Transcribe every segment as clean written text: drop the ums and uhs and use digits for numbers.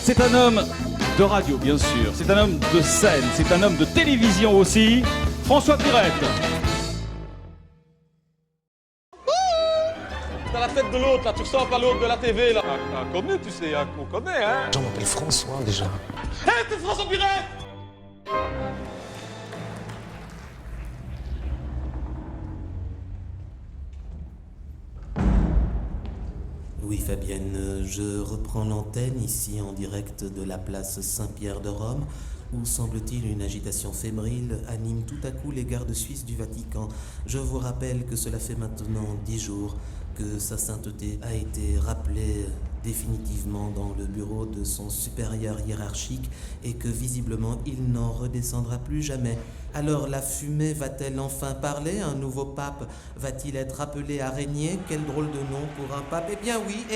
C'est un homme de radio, bien sûr. C'est un homme de scène. C'est un homme de télévision aussi. François Pirette. T'as la tête de l'autre, là. Tu ressembles à l'autre de la TV, là. On connaît, tu sais, on connaît, hein. Je m'appelle François, déjà. Hé, t'es François Pirette! Oui, Fabienne, je reprends l'antenne ici en direct de la place Saint-Pierre de Rome, où semble-t-il une agitation fébrile anime tout à coup les gardes suisses du Vatican. Je vous rappelle que cela fait maintenant 10 jours que sa sainteté a été rappelée définitivement dans le bureau de son supérieur hiérarchique et que visiblement il n'en redescendra plus jamais. Alors la fumée va-t-elle enfin parler? Un nouveau pape va-t-il être appelé à régner? Quel drôle de nom pour un pape. Eh bien oui,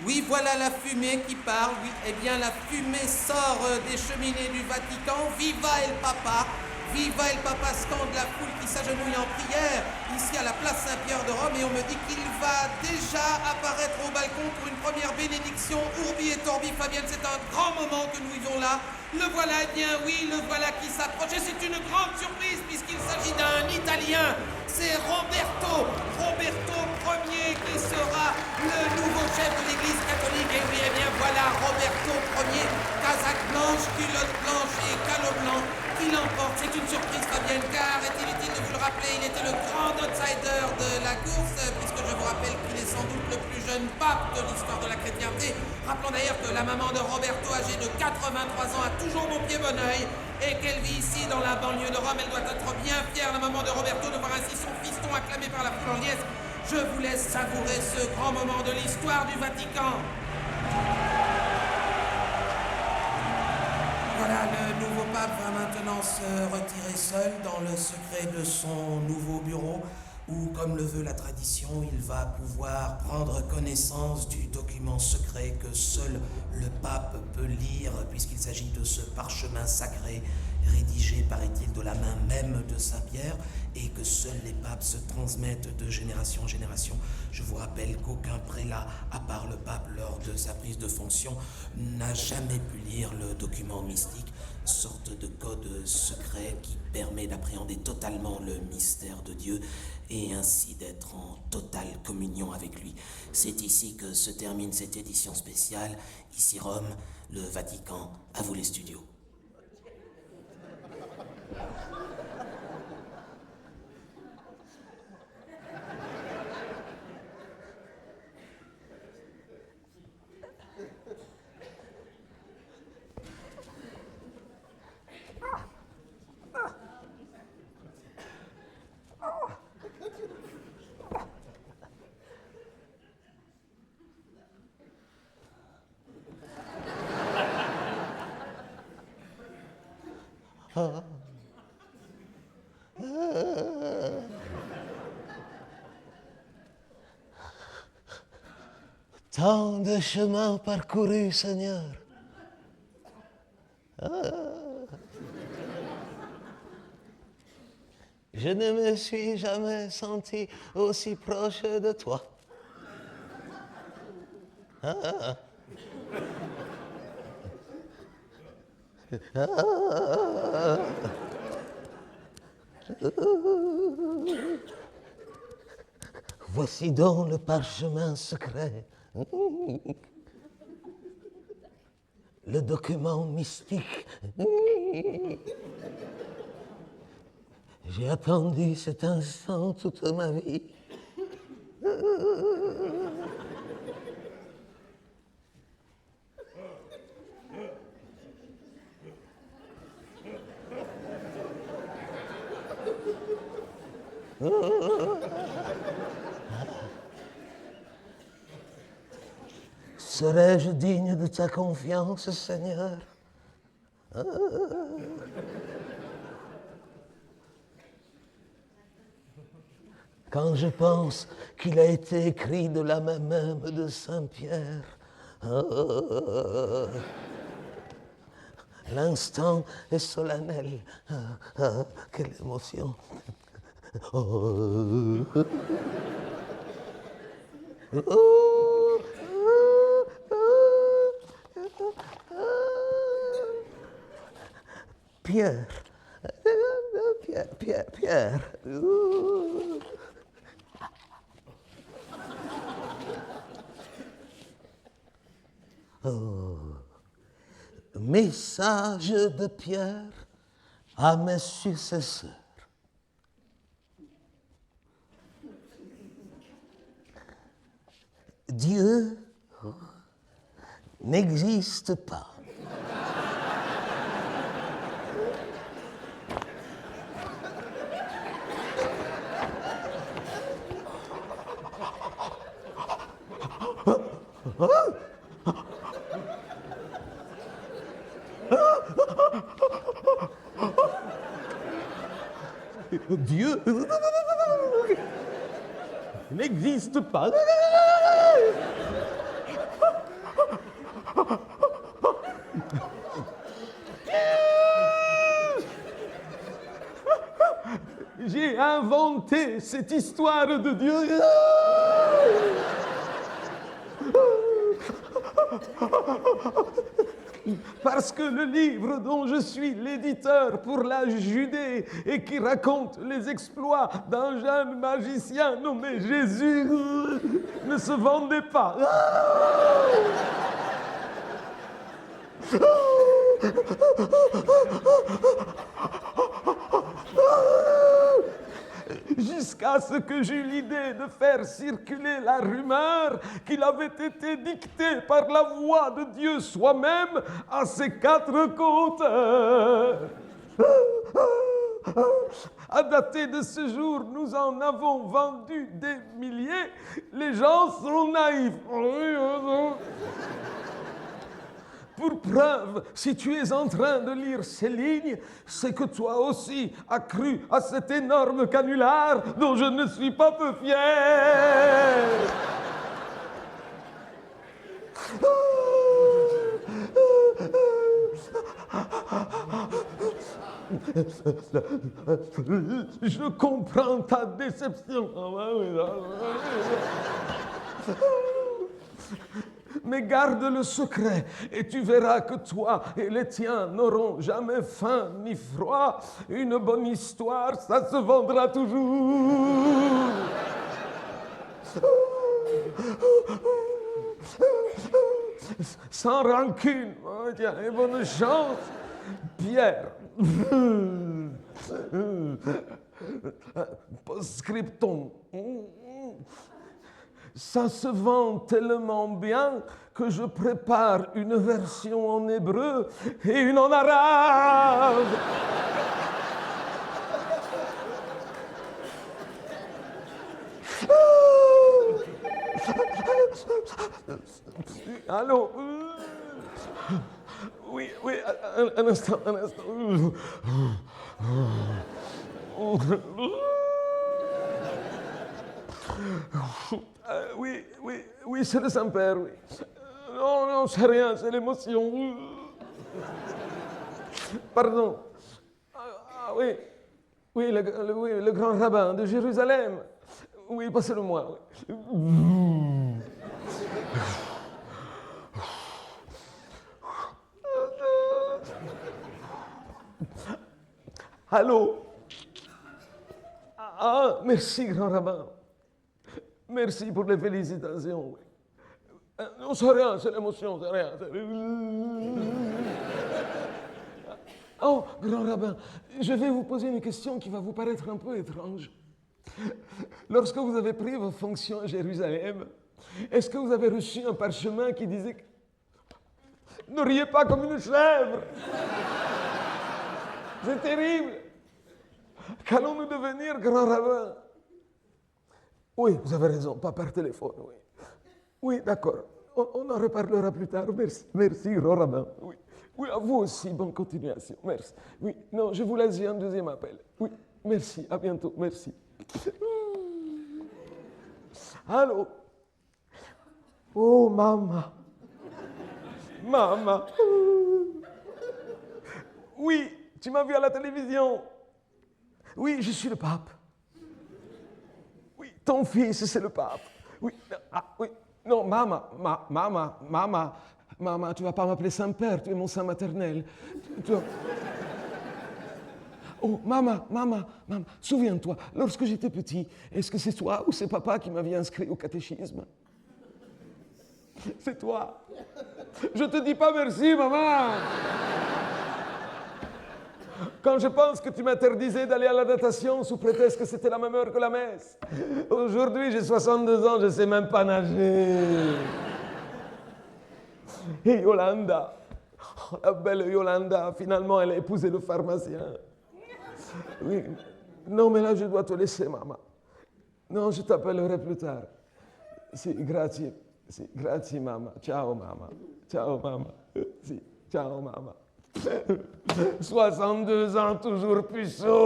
oui, voilà la fumée qui parle, oui. Eh bien la fumée sort des cheminées du Vatican. Viva el Papa! Viva el Papa, scande la foule qui s'agenouille en prière ici à la place Saint-Pierre de Rome, et on me dit qu'il va déjà apparaître au balcon pour une première bénédiction. Urbi et Torbi, Fabienne, c'est un grand moment que nous vivons là. Le voilà, eh bien oui, le voilà qui s'approche, et c'est une grande surprise puisqu'il s'agit d'un Italien. C'est Roberto Ier qui sera le nouveau chef de l'église catholique. Et oui, eh bien voilà, Roberto Ier, casaque blanche, culotte blanche et calot blanc, qui l'emporte. C'est une surprise, Fabienne, car est-il utile de vous le rappeler, il était le grand outsider de la course, puisque je vous rappelle qu'il est sans doute le plus jeune pape de l'histoire de la chrétienté. Rappelons d'ailleurs que la maman de Roberto, âgée de 83 ans, a toujours mon pied bon oeil, et qu'elle vit ici dans la banlieue de Rome. Elle doit être bien fière, la maman de Roberto, de voir ainsi son fiston acclamé par la foule en liesse. Je vous laisse savourer ce grand moment de l'histoire du Vatican. Voilà, le nouveau pape va maintenant se retirer seul dans le secret de son nouveau bureau, où, comme le veut la tradition, il va pouvoir prendre connaissance du document secret que seul le pape peut lire, puisqu'il s'agit de ce parchemin sacré rédigé, paraît-il, de la main même de Saint-Pierre, et que seuls les papes se transmettent de génération en génération. Je vous rappelle qu'aucun prélat, à part le pape lors de sa prise de fonction, n'a jamais pu lire le document mystique, sorte de code secret qui permet d'appréhender totalement le mystère de Dieu et ainsi d'être en totale communion avec lui. C'est ici que se termine cette édition spéciale. Ici Rome, le Vatican, à vous les studios. Tant de chemin parcouru, Seigneur. Je ne me suis jamais senti aussi proche de toi. Voici donc le parchemin secret. Le document mystique. J'ai attendu cet instant toute ma vie. Serais-je digne de ta confiance, Seigneur? Quand je pense qu'il a été écrit de la main même de Saint-Pierre, l'instant est solennel. Quelle émotion! Pierre. Pierre. Oh. Message de Pierre à mes successeurs. Dieu n'existe pas. Dieu n'existe pas. J'ai inventé cette histoire de Dieu. Parce que le livre dont je suis l'éditeur pour la Judée et qui raconte les exploits d'un jeune magicien nommé Jésus ne se vendait pas. Jusqu'à ce que j'eus l'idée de faire circuler la rumeur qu'il avait été dicté par la voix de Dieu soi-même à ses 4 co-auteurs. À dater de ce jour, nous en avons vendu des milliers. Les gens sont naïfs. Pour preuve, si tu es en train de lire ces lignes, c'est que toi aussi as cru à cet énorme canular dont je ne suis pas peu fier. Je comprends ta déception. Mais garde le secret et tu verras que toi et les tiens n'auront jamais faim ni froid. Une bonne histoire, ça se vendra toujours. Sans rancune. Oh, tiens, et bonne chance, Pierre. Post-scriptum. Ça se vend tellement bien que je prépare une version en hébreu et une en arabe. Allô? Oui, un instant. Oui, c'est le Saint-Père, oui. Non, c'est rien, c'est l'émotion. Pardon. Oui, le grand rabbin de Jérusalem. Oui, passez-le-moi. Oui. Allô? Ah, merci, grand rabbin. Merci pour les félicitations. Non, c'est rien, c'est l'émotion, c'est rien. Oh, grand rabbin, je vais vous poser une question qui va vous paraître un peu étrange. Lorsque vous avez pris vos fonctions à Jérusalem, est-ce que vous avez reçu un parchemin qui disait que... Ne riez pas comme une chèvre. C'est terrible. Qu'allons-nous devenir, grand rabbin? Oui, vous avez raison, pas par téléphone, oui. Oui, d'accord. On en reparlera plus tard. Merci, grand rabbin. Oui, à vous aussi, bonne continuation. Merci. Oui, non, je vous laisse, j'ai un deuxième appel. Oui, merci, à bientôt, merci. Allô? Oh, maman. Maman. Oui, tu m'as vu à la télévision. Oui, je suis le pape. Oui, ton fils, c'est le pape. Oui, oui. Non, maman, tu vas pas m'appeler Saint-Père, tu es mon saint maternel. Oh, maman, souviens-toi, lorsque j'étais petit, est-ce que c'est toi ou c'est papa qui m'avait inscrit au catéchisme? C'est toi. Je te dis pas merci, maman. Quand je pense que tu m'interdisais d'aller à la natation sous prétexte que c'était la même heure que la messe. Aujourd'hui, j'ai 62 ans, je ne sais même pas nager. Et Yolanda, oh, la belle Yolanda, finalement, elle a épousé le pharmacien. Oui. Non, mais là, je dois te laisser, maman. Non, je t'appellerai plus tard. Si, grazie. Si, grazie, maman. Ciao, maman. Ciao, maman. Si, ciao, maman. 62 ans, toujours puceau.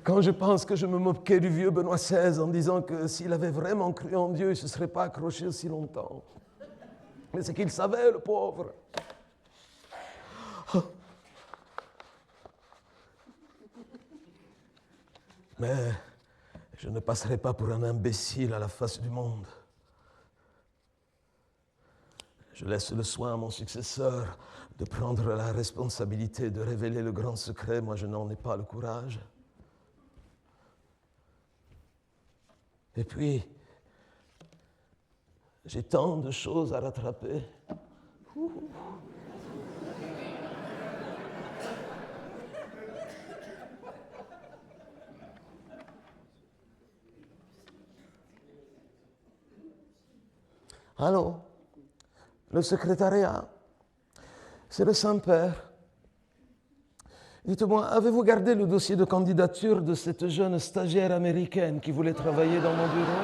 Quand je pense que je me moquais du vieux Benoît XVI en disant que s'il avait vraiment cru en Dieu, il ne se serait pas accroché aussi longtemps. Mais c'est qu'il savait, le pauvre. Mais je ne passerai pas pour un imbécile à la face du monde. Je laisse le soin à mon successeur de prendre la responsabilité de révéler le grand secret. Moi, je n'en ai pas le courage. Et puis, j'ai tant de choses à rattraper. Allô? Le secrétariat? C'est le Saint-Père. Dites-moi, avez-vous gardé le dossier de candidature de cette jeune stagiaire américaine qui voulait travailler dans mon bureau?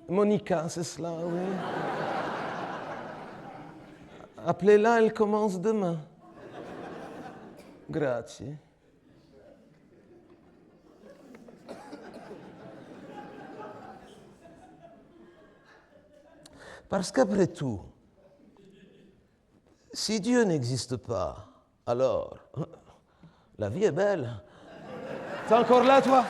Monica, c'est cela, oui. Appelez-la, elle commence demain. Grazie. Parce qu'après tout, si Dieu n'existe pas, alors la vie est belle. T'es encore là, toi?